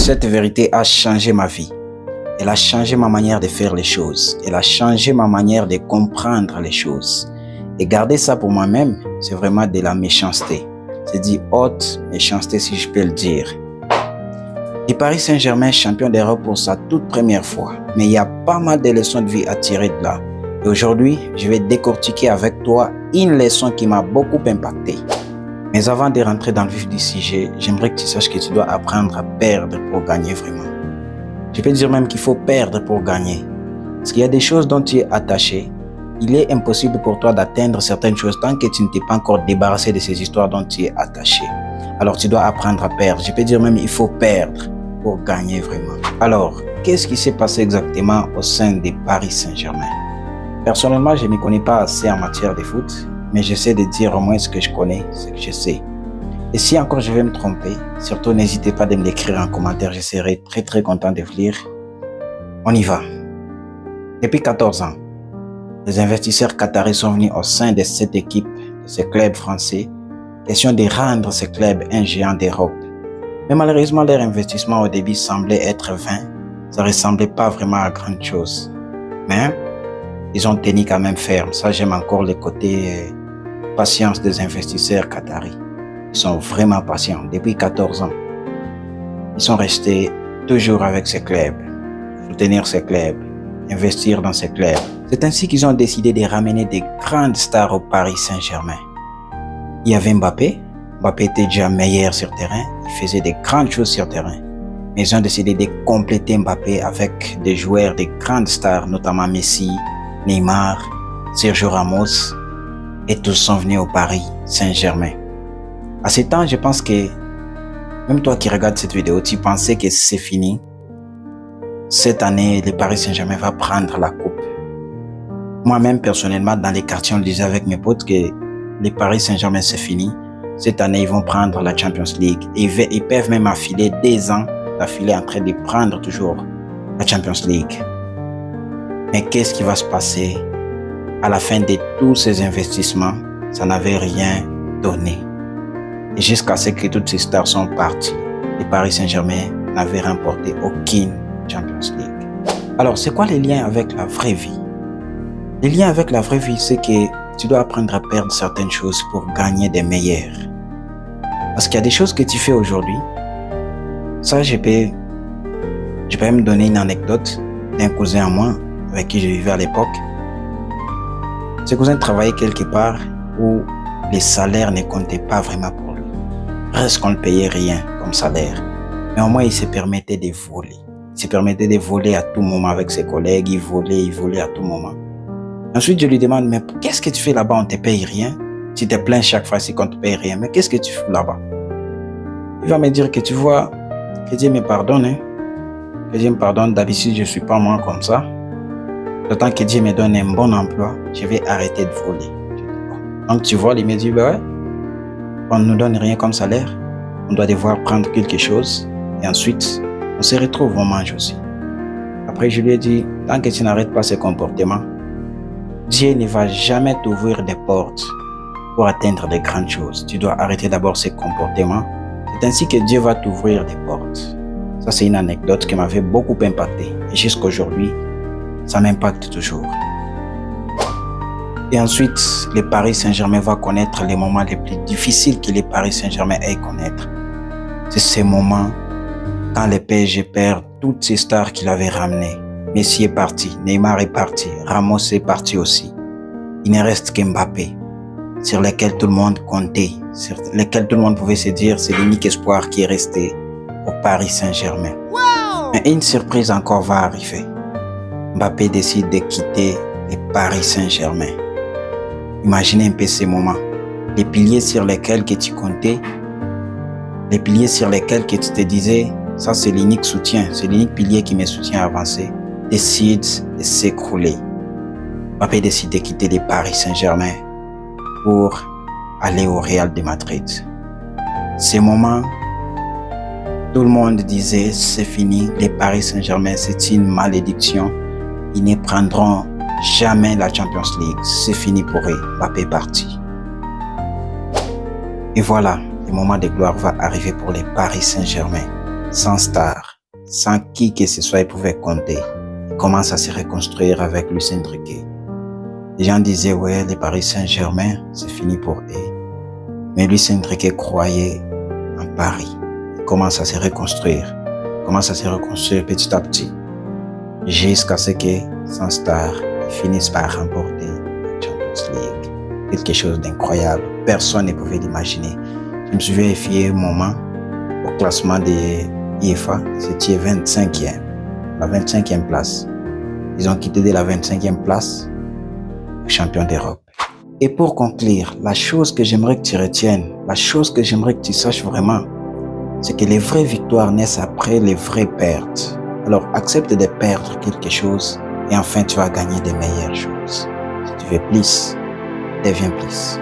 Cette vérité a changé ma vie. Elle a changé ma manière de faire les choses. Elle a changé ma manière de comprendre les choses. Et garder ça pour moi-même, c'est vraiment de la méchanceté. C'est dit haute méchanceté si je peux le dire. Et Paris Saint-Germain champion d'Europe pour sa toute première fois. Mais il y a pas mal de leçons de vie à tirer de là. Et aujourd'hui, je vais décortiquer avec toi une leçon qui m'a beaucoup impacté. Mais avant de rentrer dans le vif du sujet, j'aimerais que tu saches que tu dois apprendre à perdre pour gagner vraiment. Je peux dire même qu'il faut perdre pour gagner. Parce qu'il y a des choses dont tu es attaché. Il est impossible pour toi d'atteindre certaines choses tant que tu ne t'es pas encore débarrassé de ces histoires dont tu es attaché. Alors tu dois apprendre à perdre. Je peux dire même qu'il faut perdre pour gagner vraiment. Alors, qu'est-ce qui s'est passé exactement au sein de Paris Saint-Germain? Personnellement, je ne m'y connais pas assez en matière de foot, mais j'essaie de dire au moins ce que je connais, ce que je sais. Et si encore je vais me tromper, surtout n'hésitez pas de me l'écrire en commentaire, je serai très content de vous lire. On y va. Depuis 14 ans, les investisseurs qataris sont venus au sein de cette équipe, de ce club français, question de rendre ce club un géant d'Europe. Mais malheureusement, leur investissement au début semblait être vain, ça ne ressemblait pas vraiment à grand chose. Mais ils ont tenu quand même ferme, ça j'aime encore le côté patience des investisseurs qataris. Ils sont vraiment patients depuis 14 ans. Ils sont restés toujours avec ce club, soutenir ce club, investir dans ce club. C'est ainsi qu'ils ont décidé de ramener des grandes stars au Paris Saint-Germain. Il y avait Mbappé. Mbappé était déjà meilleur sur terrain. Il faisait des grandes choses sur terrain. Mais ils ont décidé de compléter Mbappé avec des joueurs, des grandes stars, notamment Messi, Neymar, Sergio Ramos. Et tous sont venus au Paris Saint-Germain. À ce temps, je pense que même toi qui regardes cette vidéo, tu pensais que c'est fini. Cette année, le Paris Saint-Germain va prendre la coupe. Moi-même, personnellement, dans les quartiers, on le disait avec mes potes que le Paris Saint-Germain, c'est fini. Cette année, ils vont prendre la Champions League. Et ils peuvent même affiler 2 ans d'affilée en train de prendre toujours la Champions League. Mais qu'est-ce qui va se passer à la fin de tous ces investissements? Ça n'avait rien donné. Et jusqu'à ce que toutes ces stars sont parties, le Paris Saint-Germain n'avait remporté aucune Champions League. Alors, c'est quoi les liens avec la vraie vie? Les liens avec la vraie vie, c'est que tu dois apprendre à perdre certaines choses pour gagner des meilleures. Parce qu'il y a des choses que tu fais aujourd'hui. Ça, je peux même donner une anecdote d'un cousin à moi avec qui je vivais à l'époque. Ce cousin travaillait quelque part où les salaires ne comptaient pas vraiment pour lui. Presque on ne payait rien comme salaire. Mais au moins, il se permettait de voler. Il se permettait de voler à tout moment avec ses collègues. Il volait à tout moment. Ensuite, je lui demande, mais qu'est-ce que tu fais là-bas? On ne te paye rien. Tu te plains chaque fois qu'on ne te paye rien. Mais qu'est-ce que tu fais là-bas? Il va me dire que tu vois, que Dieu me pardonne. Hein? Que Dieu me pardonne. D'habitude, je ne suis pas moi comme ça. D'autant que Dieu me donne un bon emploi, je vais arrêter de voler. Donc tu vois, il me dit, bah ouais, on ne nous donne rien comme salaire. On doit devoir prendre quelque chose. Et ensuite, on se retrouve, on mange aussi. Après, je lui ai dit, tant que tu n'arrêtes pas ce comportement, Dieu ne va jamais t'ouvrir des portes pour atteindre de grandes choses. Tu dois arrêter d'abord ce comportement. C'est ainsi que Dieu va t'ouvrir des portes. Ça, c'est une anecdote qui m'avait beaucoup impacté. Et jusqu'à aujourd'hui, ça m'impacte toujours. Et ensuite, le Paris Saint-Germain va connaître les moments les plus difficiles que le Paris Saint-Germain ait connaître. C'est ces moments quand le PSG perd toutes ces stars qu'il avait ramenées. Messi est parti, Neymar est parti, Ramos est parti aussi. Il ne reste qu'Mbappé, sur lequel tout le monde comptait, sur lequel tout le monde pouvait se dire c'est l'unique espoir qui est resté au Paris Saint-Germain. Wow! Mais une surprise encore va arriver. Mbappé décide de quitter le Paris Saint-Germain. Imaginez un peu ces moments. Les piliers sur lesquels que tu comptais, les piliers sur lesquels que tu te disais, ça c'est l'unique soutien, c'est l'unique pilier qui me soutient à avancer, décide de s'écrouler. Mbappé décide de quitter le Paris Saint-Germain pour aller au Real de Madrid. Ces moments, tout le monde disait c'est fini, le Paris Saint-Germain c'est une malédiction. Ils ne prendront jamais la Champions League. C'est fini pour eux. Mbappé est parti. Et voilà, le moment de gloire va arriver pour les Paris Saint-Germain. Sans star, sans qui que ce soit, ils pouvaient compter. Ils commencent à se reconstruire avec Luis Enrique. Les gens disaient, ouais, le Paris Saint-Germain, c'est fini pour eux. Mais Luis Enrique croyait en Paris. Il commence à se reconstruire. Il commence à se reconstruire petit à petit. Jusqu'à ce que, sans star, ils finissent par remporter la Champions League. Quelque chose d'incroyable. Personne ne pouvait l'imaginer. Je me suis vérifié un moment au classement de l'UEFA. C'était 25e. La 25e place. Ils ont quitté de la 25e place champion d'Europe. Et pour conclure, la chose que j'aimerais que tu retiennes, la chose que j'aimerais que tu saches vraiment, c'est que les vraies victoires naissent après les vraies pertes. Alors accepte de perdre quelque chose et enfin tu vas gagner des meilleures choses. Si tu veux plus, deviens plus.